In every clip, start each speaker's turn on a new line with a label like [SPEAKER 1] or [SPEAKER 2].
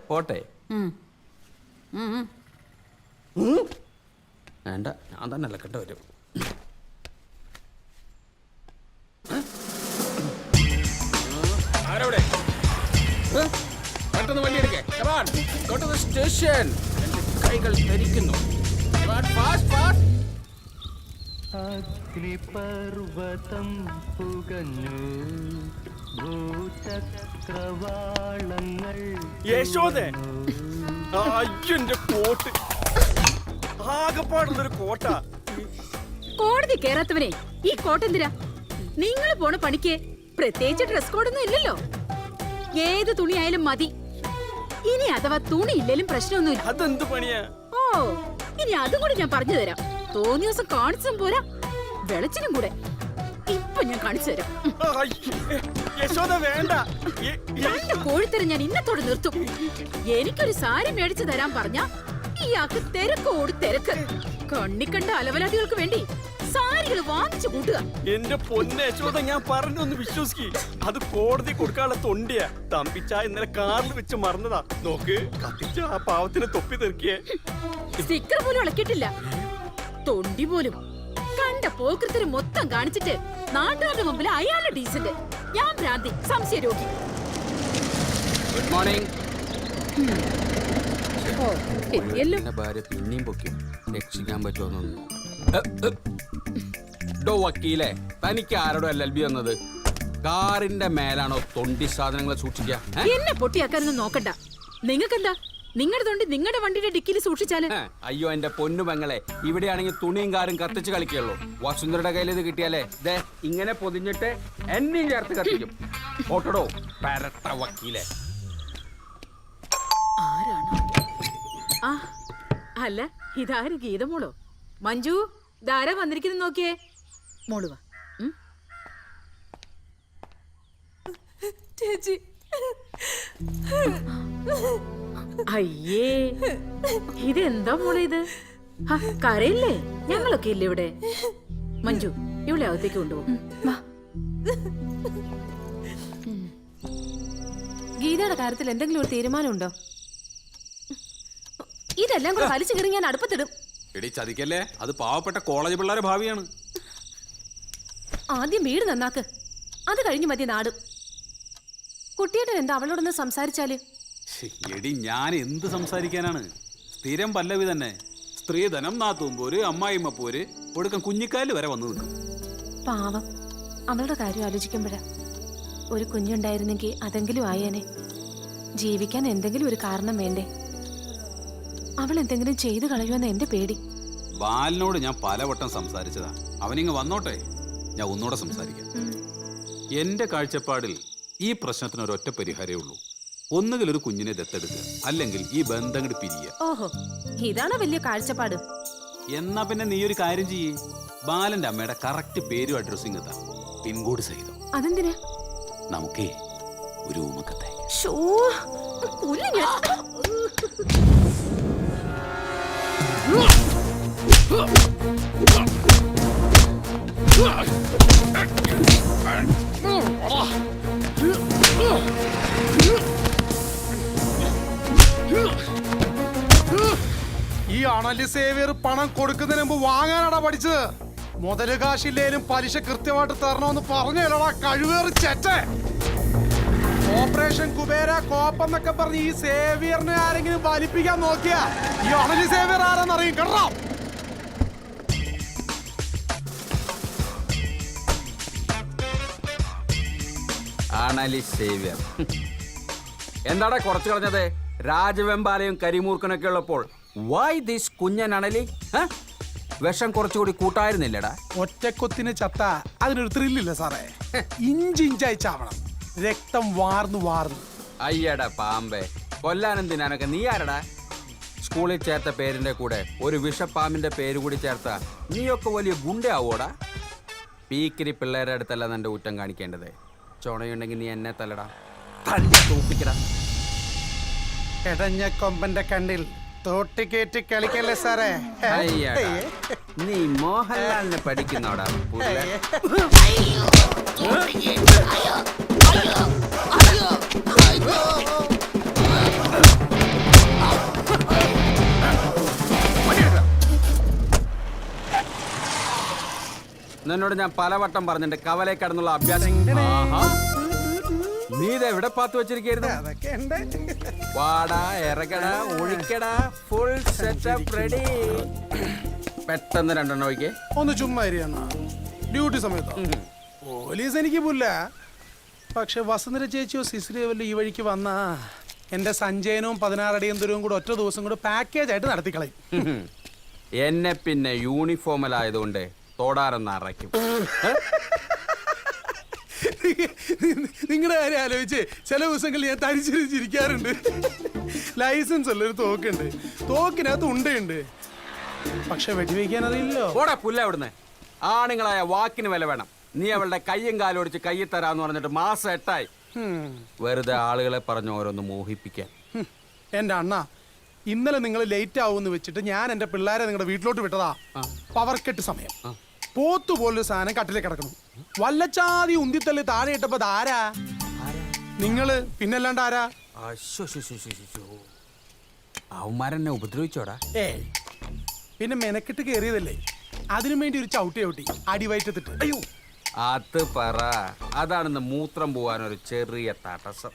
[SPEAKER 1] പോട്ടെ വേണ്ട, ഞാൻ തന്നെ അലക്കട്ട വരും. ആരവിടെ? പെട്ടെന്ന് വണ്ടി എടുക്കേ. സ്റ്റേഷൻ. എന്റെ കൈകൾ ധരിക്കുന്നു.
[SPEAKER 2] അഗ്നിപർവതം പുകഞ്ഞു ഭൂചക്രവാളങ്ങൾ.
[SPEAKER 3] യശോദേ, അയ്യന്റെ കോട്ട് ആകെപ്പാടുള്ളൊരു കോട്ട.
[SPEAKER 4] കോടതി കേറാത്തവനെ ഈ കോട്ടെന്തിരാ? നിങ്ങൾ പോണ പണിക്ക് പ്രത്യേകിച്ച് ഡ്രസ് കോഡൊന്നും ഇല്ലല്ലോ. ഏത് തുണിയായാലും മതി. ഇനി അഥവാ തുണി ഇല്ലേലും പ്രശ്നമൊന്നുമില്ല.
[SPEAKER 3] അതെന്ത് പണിയാ?
[SPEAKER 4] ഓ, ഇനി അതും കൂടി ഞാൻ പറഞ്ഞു തരാം. തോന്നിയ ദിവസം കാണിച്ചും പോരാ, വെളച്ചിനും കൂടെ ഇപ്പൊ ഞാൻ കാണിച്ചു തരാം.
[SPEAKER 3] യശോദ വേണ്ട.
[SPEAKER 4] കോഴിത്തരം ഞാൻ ഇന്നത്തോടെ നിർത്തും. എനിക്കൊരു സാരി മേടിച്ചു തരാൻ പറഞ്ഞ ഇയാൾക്ക് തിരക്കോട് തിരക്ക്. കണ്ണിക്കണ്ട അലവലാദികൾക്ക് വേണ്ടി സാരികൾ വാങ്ങിച്ചു കൂട്ടുക.
[SPEAKER 3] എന്റെ പൊന്നെ യശോദ, ഞാൻ പറഞ്ഞൊന്ന് വിശ്വസിക്ക്. അത് കോടതി കൊടുക്കാനുള്ള തൊണ്ടിയാ. തമ്പിച്ച ഇന്നലെ കാറിൽ വെച്ച് മറന്നതാ. നോക്ക്, കത്തിച്ച ആ പാവത്തിന് തൊപ്പി തെറിക്കിയേ.
[SPEAKER 4] സ്റ്റിക്കർ പോലും ഇളക്കിയിട്ടില്ല, തൊണ്ടി പോലും. കണ്ട പോക്കൃത്തിന് മൊത്തം കാണിച്ചിട്ട് നാട്ടുകാരുടെ മുമ്പിൽ അയാളുടെ ഡീസന്റ്. ഞാൻ ഭ്രാന്തി, സംശയ രോഗി.
[SPEAKER 1] Good morning.
[SPEAKER 4] എത്തിയല്ലോ.
[SPEAKER 1] ഭാര്യ പിന്നെയും പൊക്കി രക്ഷിക്കാൻ പറ്റുമെന്നൊന്നും. വക്കീലെ, തനിക്ക് ആരോടോ LLB വന്നത്? കാറിന്റെ മേലാണോ തൊണ്ടി സാധനങ്ങൾ സൂക്ഷിക്കുക?
[SPEAKER 4] എന്നെ പൊട്ടിയാക്കാനൊന്നും നോക്കണ്ട. നിങ്ങൾക്കെന്താ? നിങ്ങളുടെ തൊണ്ടി നിങ്ങളുടെ വണ്ടിയുടെ ഡിക്കിയിൽ സൂക്ഷിച്ചാല്?
[SPEAKER 1] അയ്യോ എന്റെ പൊന്നു പെങ്ങളെ, ഇവിടെയാണെങ്കിൽ തുണിയും കാറും കത്തിച്ച് കളിക്കുള്ളൂ. വസുന്ധരയുടെ കയ്യിൽ ഇത് കിട്ടിയാലേ ദേ ഇങ്ങനെ പൊതിഞ്ഞിട്ട് എന്നെയും ചേർത്ത് കത്തിക്കും. ഓട്ടടോ പരട്ട വക്കീലെ.
[SPEAKER 4] ആരാണ്? ആ അല്ല, ഇതാര്? ഗീതമോളോ? മഞ്ജു, ധാര വന്നിരിക്കുന്നു, നോക്കിയേ. മോള് വാ.
[SPEAKER 5] ചേച്ചി,
[SPEAKER 4] അയ്യേ, ഇതെന്താ മോളെ ഇത്? കരയില്ലേ? ഞങ്ങളൊക്കെ ഇല്ലേ ഇവിടെ. മഞ്ജു, ഇവിടെ അകത്തേക്ക് കൊണ്ടുപോകും.
[SPEAKER 5] ഗീതയുടെ കാര്യത്തിൽ എന്തെങ്കിലും ഒരു തീരുമാനമുണ്ടോ? ഇതെല്ലാം കൂടെ വലിച്ചു കയറി ഞാൻ അടുപ്പത്തിടും.
[SPEAKER 1] എടി ചതിക്കല്ലേ, അത് പാവപ്പെട്ട കോളേജ് പിള്ളേരെ ഭാവിയാണ്.
[SPEAKER 5] ആദ്യം വീട് നന്നാക്ക്, അത് കഴിഞ്ഞു മതി നാടും. കുട്ടിയേട്ടൻ എന്താ അവളോടൊന്ന് സംസാരിച്ചാല്?
[SPEAKER 1] എടി ഞാൻ എന്ത് സംസാരിക്കാനാണ്? സ്ഥിരം പല്ലവി തന്നെ. സ്ത്രീധനം നാത്തുമ്പോര്, അമ്മായിമ്മ പോര്, ഒടുക്കം കുഞ്ഞിക്കാല് വരെ വന്നു നിൽക്കും.
[SPEAKER 5] പാവം, അവളുടെ കാര്യം ആലോചിക്കുമ്പോഴാ. ഒരു കുഞ്ഞുണ്ടായിരുന്നെങ്കിൽ അതെങ്കിലും ആയേനെ. ജീവിക്കാൻ എന്തെങ്കിലും ഒരു കാരണം വേണ്ടേ? അവൾ എന്തെങ്കിലും ചെയ്തു കളയുമെന്ന് എന്റെ പേടി.
[SPEAKER 1] ബാലിനോട് ഞാൻ പലവട്ടം സംസാരിച്ചതാ. അവനിങ്ങ് വന്നോട്ടെ, ഞാൻ ഒന്നുകൂടെ സംസാരിക്കാം. എന്റെ കാഴ്ചപ്പാടിൽ ഈ പ്രശ്നത്തിന് ഒരൊറ്റ പരിഹാരമേ ഉള്ളൂ. ഒന്നുകിൽ ഒരു കുഞ്ഞിനെ ദത്തെടുക്കുക, അല്ലെങ്കിൽ ഈ ബന്ധം അങ്ങോട്ട് പിരിയുക.
[SPEAKER 5] ഓഹോ, ഇതാണ് വലിയ കാഴ്ചപ്പാട്.
[SPEAKER 1] എന്നാ പിന്നെ നീ ഒരു കാര്യം ചെയ്യേ, ബാലന്റെ അമ്മയുടെ കറക്റ്റ് പേരും അഡ്രസ്സിങ് എത്താം, പിൻകോഡ് സഹിതം.
[SPEAKER 5] അതെന്തിനാ?
[SPEAKER 1] നമുക്കേ ഒരു ഊമക്കത്തെ.
[SPEAKER 6] ഈ അണലി സേവിയർ പണം കൊടുക്കുന്നതിന് മുമ്പ് വാങ്ങാനാടാ പഠിച്ചത്. മുതല് കാശില്ലേലും പലിശ കൃത്യമായിട്ട് തരണമെന്ന് പറഞ്ഞല്ലോടാ കഴിവേറി ചെറ്റേ. ഓപ്പറേഷൻ കുബേര കോപ്പെന്നൊക്കെ പറഞ്ഞ് ഈ സേവിയറിനെ ആരെങ്കിലും വലിപ്പിക്കാൻ നോക്കിയാ ഈ അണലി സേവിയർ ആരാന്നറിയും കേട്ടോ.
[SPEAKER 1] അണലി സേവിയർ എന്താടാ കുറച്ച് കളഞ്ഞത്? രാജവെമ്പാലയും കരിമൂർക്കനൊക്കെ ഉള്ളപ്പോൾ വൈ ദിസ് കുഞ്ഞൻ അണലി? വിഷം കുറച്ചുകൂടി കൂട്ടായിരുന്നില്ലടാ.
[SPEAKER 6] ഒറ്റക്കൊത്തിന് ചത്ത അതിനൊരു ത്രില്ലില്ല സാറേ. ഇഞ്ചിഞ്ചായി ചാവണം, രക്തം വാർന്നു വാർന്നു.
[SPEAKER 1] അയ്യടാ പാമ്പേ, കൊല്ലാനെന്തിനാനൊക്കെ നീ ആരടാ? സ്കൂളിൽ ചേർത്ത പേരിന്റെ കൂടെ ഒരു വിഷപ്പാമ്പിന്റെ പേര് കൂടി ചേർത്ത നീയൊക്കെ വലിയ ഗുണ്ടയാവോടാ? പീക്കിരി പിള്ളേരുടെ അടുത്തല്ല നിന്റെ ഊറ്റം കാണിക്കേണ്ടത്. ചുണയുണ്ടെങ്കിൽ നീ എന്നെ തല്ലടാ, തല്ലി തൂപ്പിക്കടാ.
[SPEAKER 6] എടഞ്ഞ കൊമ്പന്റെ കണ്ണിൽ തോട്ടിക്കേറ്റി കളിക്കല്ലേ സാറേ.
[SPEAKER 1] അയ്യടാ, നീ മോഹൻലാലിനെ പഠിക്കുന്നോടാ. നിന്നോട് ഞാൻ പലവട്ടം പറഞ്ഞിട്ടുണ്ട് കവലെ കടന്നുള്ള അഭ്യാസം. ആഹാ. നീ ഇത് എവിടെ പാത്ത് വെച്ചിരിക്കുന്നു?
[SPEAKER 6] അതൊക്കെ ഉണ്ട്.
[SPEAKER 1] വാടാ ഇറങ്ങടാ ഒഴിക്കടാ ഫുൾ സെറ്റപ്പ് റെഡി. പെട്ടെന്ന് രണ്ടെണ്ണം ഒഴിക്കേ.
[SPEAKER 6] ഒന്ന് ചുമ്മാ ഇരിയണ്ണ. ഡ്യൂട്ടി സമയത്ത് പോലീസ് എനിക്ക് പുല്ല. പക്ഷെ വസുന്ധര ചേച്ചിയോ സിസിലിയോ വല്ല ഈ വഴിക്ക് വന്നാ എന്റെ സഞ്ജയനവും 16 അടിയന്തരവും കൂടെ ഒറ്റ ദിവസം കൂടെ പാക്കേജ് ആയിട്ട് നടത്തിക്കളയും.
[SPEAKER 1] എന്നെ പിന്നെ യൂണിഫോമിലായതുകൊണ്ട് തോടാറെന്ന് അറയ്ക്കും.
[SPEAKER 6] നിങ്ങളുടെ കാര്യം ആലോചിച്ച് ചില ദിവസങ്ങളിൽ ഞാൻ തരിച്ചിരിക്കാറുണ്ട്. ലൈസൻസ് ഉള്ളൊരു തോക്കുണ്ട്, തോക്കിനകത്ത് ഉണ്ടയുണ്ട്, പക്ഷെ വെടിവെക്കാൻ അറിയില്ലോ.
[SPEAKER 1] ഓടാ പുല്ല അവിടുന്ന്. ആണുങ്ങളായ വാക്കിന് വില വേണം. നീ അവളുടെ കയ്യും കാലും ഒടിച്ച് കയ്യിൽ തരാന്ന് പറഞ്ഞിട്ട് മാസം 8 ആയി. വെറുതെ ആളുകളെ പറഞ്ഞ് ഓരോന്ന് മോഹിപ്പിക്കാൻ.
[SPEAKER 6] എന്റെ അണ്ണ, ഇന്നലെ നിങ്ങൾ ലേറ്റ് ആവുമെന്ന് വെച്ചിട്ട് ഞാൻ എന്റെ പിള്ളേരെ നിങ്ങളുടെ വീട്ടിലോട്ട് വിട്ടതാ. പവർക്കെട്ട് സമയം. പോത്തു പോലൊരു സാധനം കട്ടിലേ കിടക്കണം. വല്ലച്ചാതി ഉന്തിത്തള്ളി താഴെ ഇട്ടപ്പോ ആരാ? നിങ്ങള് പിന്നല്ലാണ്ട് ആരാ?
[SPEAKER 1] അവന്മാരെന്നെ ഉപദ്രവിച്ചോടാ.
[SPEAKER 6] പിന്നെ മെനക്കെട്ട് കേറിയതല്ലേ, അതിനു വേണ്ടി ഒരു ചവിട്ടി അടിവയറ്റത്തിട്ട്. അയ്യോ,
[SPEAKER 1] അത് പറ. അതാണെന്ന് മൂത്രം പോവാനൊരു ചെറിയ തടസ്സം.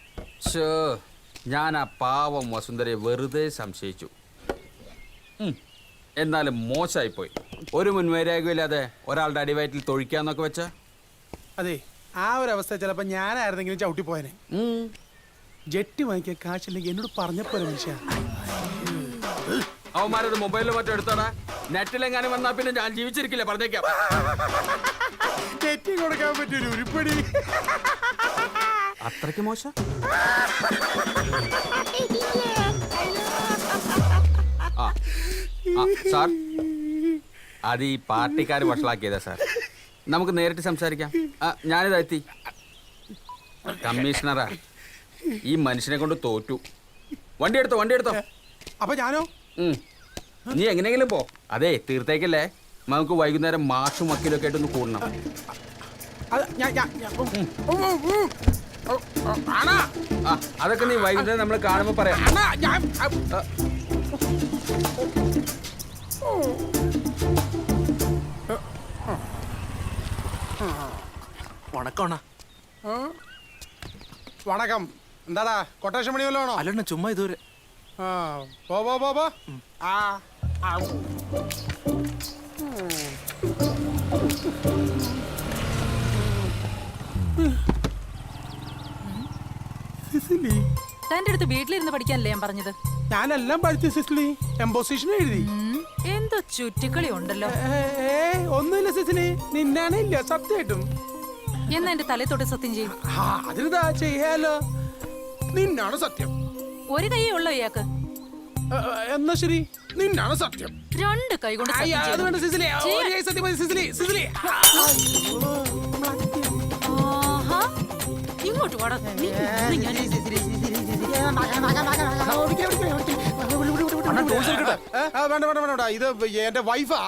[SPEAKER 1] ഞാൻ ആ പാവം വസുന്ധരയെ വെറുതെ സംശയിച്ചു. എന്നാലും മോശമായിപ്പോയി. ഒരു മുൻവൈരാഗ്യമില്ലാതെ ഒരാളുടെ അടിവയറ്റിൽ തൊഴിക്കാന്നൊക്കെ വെച്ച.
[SPEAKER 6] അതെ, ആ ഒരു അവസ്ഥ ചിലപ്പോ ഞാനായിരുന്നെങ്കിലും ചവിട്ടി പോയനെ. ജെട്ടി വാങ്ങിക്കാൻ കാശില്ലെങ്കിൽ എന്നോട് പറഞ്ഞപ്പോലെ മനുഷ്യ.
[SPEAKER 1] അവന്മാരത് മൊബൈലിൽ മറ്റോ എടുത്തോടാ. നെറ്റിലെങ്ങാനും വന്നാ പിന്നെ ഞാൻ ജീവിച്ചിരിക്കില്ല, പറഞ്ഞേക്കാം.
[SPEAKER 6] ജെറ്റി കൊടുക്കാൻ പറ്റിയൊരു ഉരുപ്പടി.
[SPEAKER 1] അത്രയ്ക്ക് മോശം? സാർ, അത് ഈ പാർട്ടിക്കാർ വഷളാക്കിയതാ സാർ. നമുക്ക് നേരിട്ട് സംസാരിക്കാം. ഞാനിതാ എത്തി. കമ്മീഷണറാ, ഈ മനുഷ്യനെ കൊണ്ട് തോറ്റു. വണ്ടി എടുത്തോ.
[SPEAKER 6] അപ്പൊ ഞാനോ?
[SPEAKER 1] നീ എങ്ങനെയെങ്കിലും പോ. അതെ, തീർത്തേക്കല്ലേ. നമുക്ക് വൈകുന്നേരം മാഷും വക്കീലൊക്കെ ആയിട്ടൊന്ന് കൂടണം. അതൊക്കെ നീ വൈകുന്നേരം നമ്മൾ കാണുമ്പോ പറയാം.
[SPEAKER 6] വണക്കം. എന്താടാ കൊട്ടേഷൻ പണി വല്ലതാണോ?
[SPEAKER 3] അല്ലണ്ണ ചുമ്മാ ഇതുവരെ.
[SPEAKER 6] പോ.
[SPEAKER 7] തന്റെ അടുത്ത് വീട്ടിലിരുന്ന് പഠിക്കാനല്ലേ ഞാൻ പറഞ്ഞത്?
[SPEAKER 6] ഞാനെല്ലാം പഠിച്ചു സിസിലി. എംപോസിഷൻ എഴുതി.
[SPEAKER 7] എന്തോ ചുറ്റിക്കളി ഉണ്ടല്ലോ.
[SPEAKER 6] ഒന്നുമില്ല സിസിലി, നിന്നാണ് ഇല്ല സത്യമായിട്ടും.
[SPEAKER 7] എന്നാ എന്റെ തലേ തൊട്ട് സത്യം ചെയ്യും.
[SPEAKER 6] അതിനെന്താ ചെയ്യാലോ. നിന്നാണ് സത്യം.
[SPEAKER 7] ഒരു കൈയേ ഉള്ളോ ഇയാൾക്ക്?
[SPEAKER 6] എന്നാ ശരി, നിന്നാണ് സത്യം.
[SPEAKER 7] 2 കൈ കൊണ്ട് സത്യം ചെയ്തു.
[SPEAKER 6] അതുകൊണ്ട് സിസിലി ഒരു കൈ സത്യം മതി. സിസിലി
[SPEAKER 7] ആഹാ, ഇങ്ങോട്ട് വാടാ. ഞാൻ
[SPEAKER 6] വേണ്ട, ഇത് എന്റെ വൈഫാ.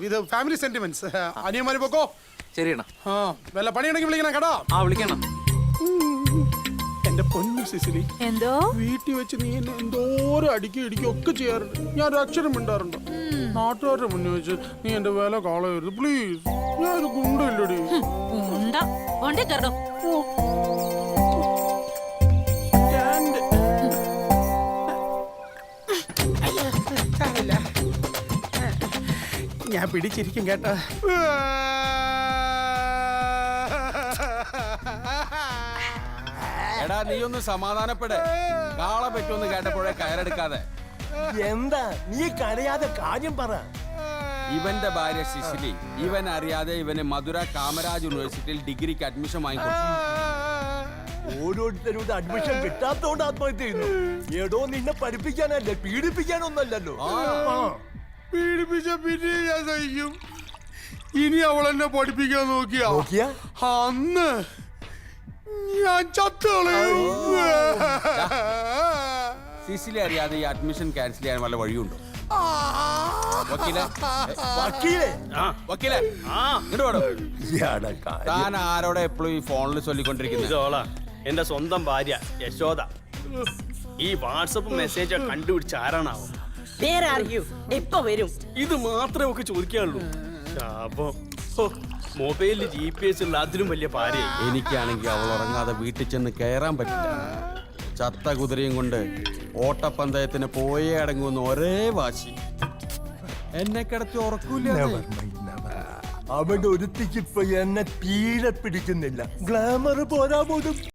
[SPEAKER 6] ഇത് ഫാമിലി സെന്റിമെന്റ്സ്. അനിയന്മാര് പോക്കോ.
[SPEAKER 3] ശരിയണ്ണ.
[SPEAKER 6] വല്ല പണിയുണ്ടെങ്കിൽ വിളിക്കണം കേട്ടോ.
[SPEAKER 3] വിളിക്കണം.
[SPEAKER 6] എന്റെ പൊന്നു സിസിലി,
[SPEAKER 7] എന്തോ
[SPEAKER 6] വീട്ടിൽ വെച്ച് നീ എന്നെ എന്തോരം ഇടിക്കും ഒക്കെ ചെയ്യാറുണ്ട്. ഞാൻ ഒരു അക്ഷരം മിണ്ടാറുണ്ട്. നാട്ടുകാരുടെ മുന്നിൽ വെച്ച് നീ എന്റെ വില കളയരുത് പ്ലീസ്. ഞാൻ ഒരു ഗുണ്ടല്ലടി.
[SPEAKER 7] വണ്ടി കയറോ.
[SPEAKER 6] ഞാൻ പിടിച്ചിരിക്കും കേട്ടോ.
[SPEAKER 1] എടാ, നീ ഒന്ന് സമാധാനപ്പെടെ. കാളെ പറ്റുമെന്ന് കേട്ടപ്പോഴേ കയറെടുക്കാതെ.
[SPEAKER 8] എന്താ നീ കരയാതെ കാര്യം പറ.
[SPEAKER 1] ഇവന്റെ ഭാര്യ സിസിലി ഇവൻ അറിയാതെ ഇവന് മധുര കാമരാജ് യൂണിവേഴ്സിറ്റിയിൽ ഡിഗ്രിക്ക് അഡ്മിഷൻ വാങ്ങിക്കൊടുത്തു.
[SPEAKER 8] ഓരോരുത്തരുടെ അഡ്മിഷൻ കിട്ടാത്തോണ്ട് ആത്മഹത്യ ചെയ്യുന്നു. ഏടോ നിന്നെ പഠിപ്പിക്കാനല്ലേ, പീഡിപ്പിക്കാനൊന്നല്ലോ.
[SPEAKER 6] പീഡിപ്പിച്ച പിന്നെ ഞാൻ സഹിക്കും. ഇനി അവൾ എന്നെ പഠിപ്പിക്കാൻ നോക്കിയാ അന്ന് ഞാൻ ചത്തോളയും.
[SPEAKER 1] സിസിലി അറിയാതെ ഈ അഡ്മിഷൻ ക്യാൻസൽ ചെയ്യാൻ വല്ല വഴിയുണ്ടോ?
[SPEAKER 3] താൻ
[SPEAKER 1] ആരോടെ എപ്പോഴും ഈ ഫോണിൽ ചൊല്ലിക്കൊണ്ടിരിക്കുന്നത്?
[SPEAKER 3] എന്റെ സ്വന്തം ഭാര്യ യശോദ. ഈ വാട്സപ്പ് മെസ്സേജ് കണ്ടുപിടിച്ച ആരാണാവോ?
[SPEAKER 9] വേറെ ആർക്കും എപ്പോ വരും?
[SPEAKER 3] ഇത് മാത്രമേ ഒക്കെ ചോദിക്കാനുള്ളൂ. ശാപം. ഹോ, മൊബൈലിൽ GPS ഉള്ള അതിലും വലിയ ഭാര്യയായി.
[SPEAKER 1] എനിക്കാണെങ്കിൽ അവൾ ഉറങ്ങാതെ വീട്ടിൽ ചെന്ന് കയറാൻ പറ്റില്ല. ചത്ത കുതിരയും കൊണ്ട് ഓട്ടപ്പന്തയത്തിന് പോയേ അടങ്ങുന്ന ഒരേ വാശി. എന്നെ കിടത്തി ഉറക്കൂല.
[SPEAKER 8] അവിടെ ഒരുത്തിക്ക് ഇപ്പൊ എന്നെ തീരെ പിടിക്കുന്നില്ല. ഗ്ലാമർ പോരാ പോലും.